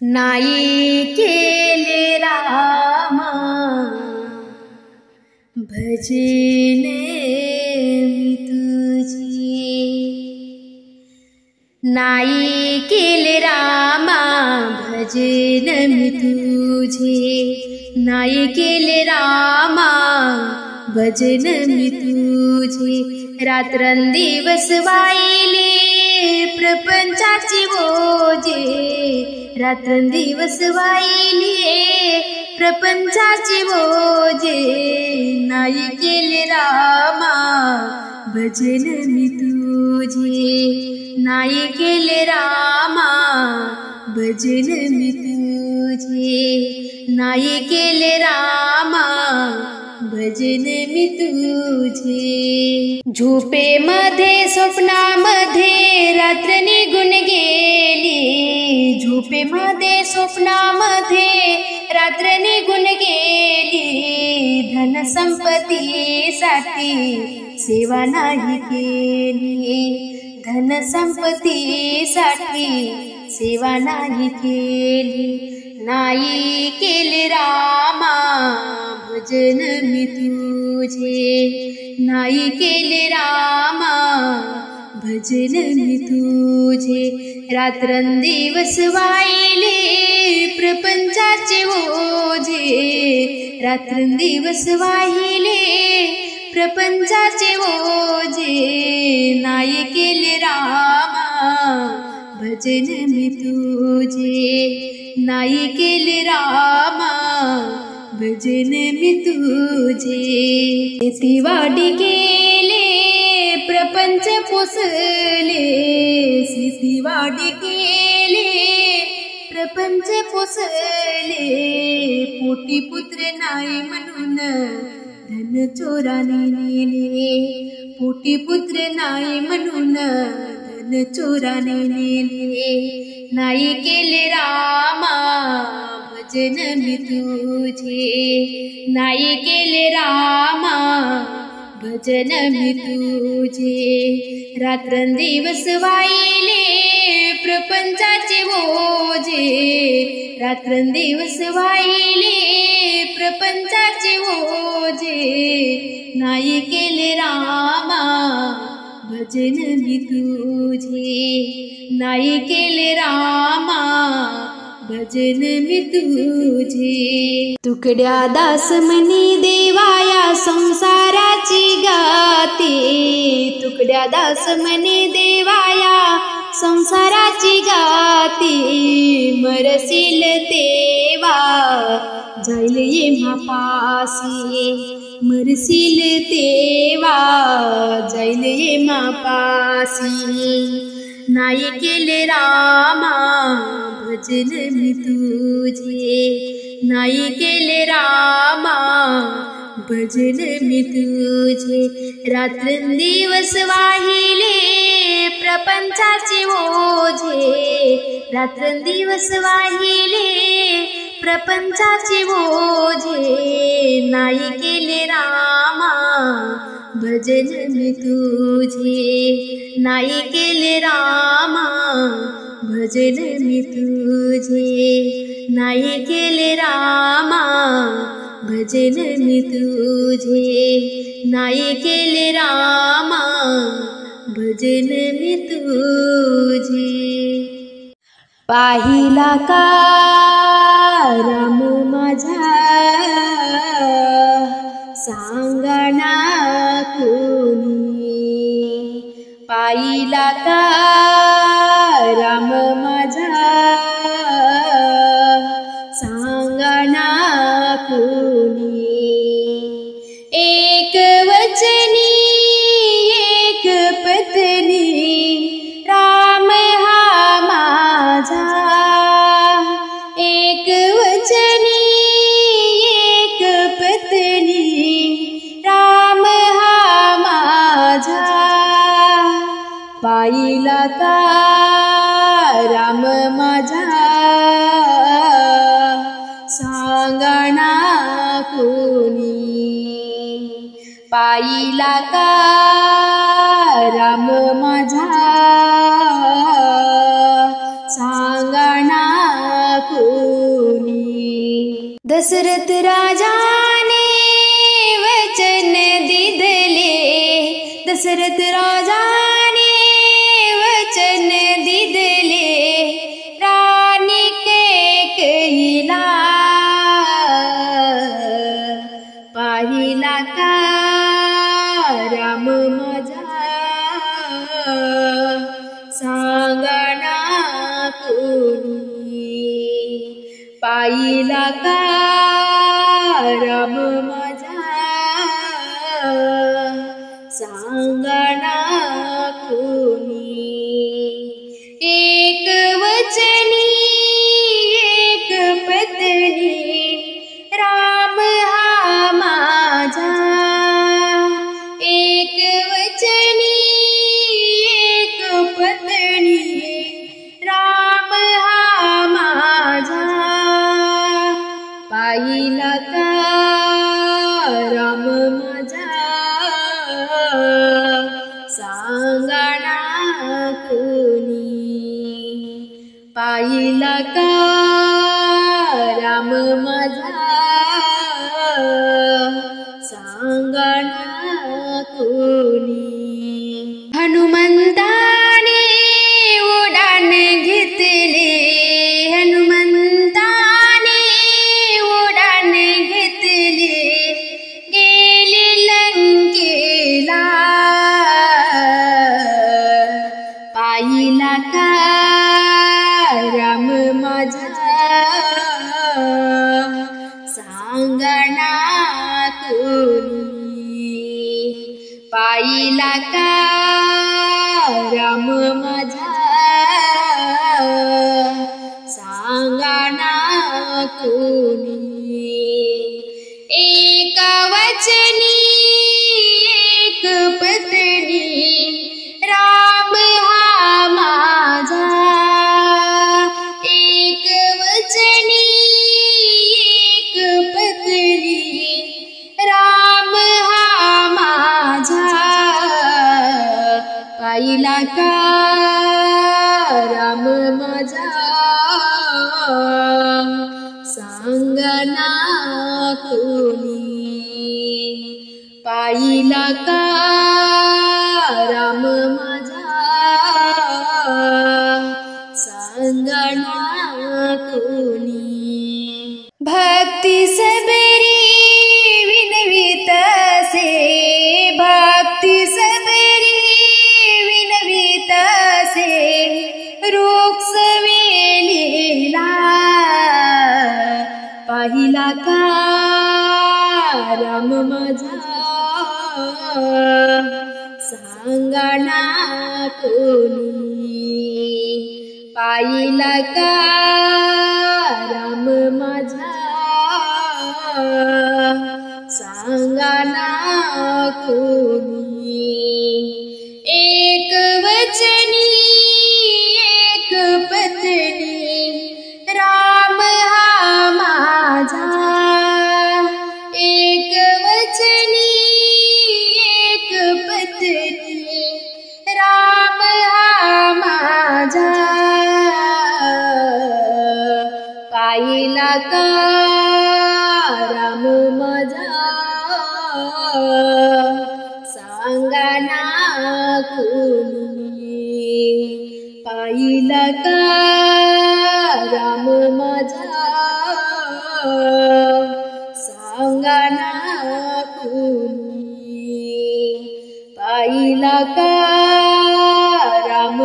नाही केले रामा भजन मी तुझे, नाही केले रामा भजन मी तुझे, नाही केले रामा भजन मी तुझे। रात्रंदिवस वाहिले प्रपंचाची ओझे, रात्रंदिवस वाहिले प्रपंचाची ओझे, नाही केले रामा भजन मी तुझे, नाही केले रामा भजन मी तुझे, नाही केले रामा भजन मी तुझे। झोपेमध्ये स्वप्नामध्ये रात्र निघून गेली, झोपेमध्ये स्वप्नामध्ये रात्र निघून गेली, धन संपत्तीसाठी सेवा नाही केली, धन संपत्तीसाठी सेवा नाही केली, नाही केले रामा भजन मी तुझे, नाही केले रामा भजन मी तुझे। रात्रंदिवस वाहिले प्रपंचाचे ओझे, रात्रंदिवस वाहिले प्रपंचाचे ओझे, नाही केले रामा भजन मी तुझे, नाही केले रामा भजन मी तुझे। शेतीवाडी केले प्रपंच पोसले, शेतीवाडी केले प्रपंच पोसले, पोटी पुत्र नाही म्हणून धन चोराने नेले, पोटी पुत्र नाही म्हणून धन चोराने नेले, नाही केले रामा भजन मी तुझे, नाही केले रामा भजन मी तुझे। रात्रंदिवस वाहिले प्रपंचाचे ओझे, रात्रंदिवस वाहिले प्रपंचाचे ओझे, नाही केले रामा भजन मी तुझे, नाही केले रामा भजन मी तुझे। तुकड्या दास मनी देवाया संसाराची गाते, तुकड्या दास मनी देवाया संसाराची गाते, मरशील तेवा जाईल ये मापासी, मरशील तेवा जाईल ये मापासी, नाही केले रामा भजन मी तुझे, नाही केले रामा भजन मी तुझे। रात्रंदिवस वाहिले प्रपंचाचे ओझे, रात्रंदिवस वाहिले प्रपंचाचे ओझे, नाही केले रामा भजन मी तुझे, नाही केले रामा भजन मी तुझे, नाही केले रामा भजन मी तुझे, नाही केले रामा भजन मी तुझे। पाहिला का राम माझा सांगना कोणी, पाहिला का राम माझा सांगना कोणी, एक वचनी एक पत्नी राम हा माझा, एक वचनी एक पत्नी राम हा माझा, पाहिला का राम माझा सांगना कोणी, पाहिला का राम माझा सांगना कोणी। दशरथ राजाने वचन दिदले, दशरथ राजाने वचन दिदले, राणी कैकेयीला पाहिला का राम माझा, सांगणा कोणी, पाहिला का राम माझा, सांगणा कोणी. एक वचनी एक पत्नी, राम हा माझा. एक वचनी एक पत्नी, राम हा माझा. पाहिला का राम माझा, सांगणा कोणी. पाहिला का राम माझा, सांगणा कोणी. हनुमंताने उडान घेतले, हनुमंताने उडान घेतले, गेले लंकेला. पाहिला का राम माझा, सांगणा कोणी. पाहिला का राम माझा, सांगणा कोणी. एक वचनी एक पत्नी, राम हा माझा. एक वचनी एक पत्नी, राम हा माझा. पाहिला का राम माझा, सांगणा कोणी. पाहिला का राम माझा, सांगणा कोणी. भक्ती सबरी विनवीत असे, भक्ती सबरी विनवीत असे, वृक्ष वेलीला. पाहिला का राम माझा, सांगणा कोणी. पाहिला का राम माझा, सांगणा कोणी. एक वचनी एक पत्नी, राम हा माझा. एक वचनी एक पत्नी, राम हा माझा. पाहिला का राम माझा, सांगणा कोणी. पाहिला का राम माझा, सांगणा कोणी. पाहिला का राम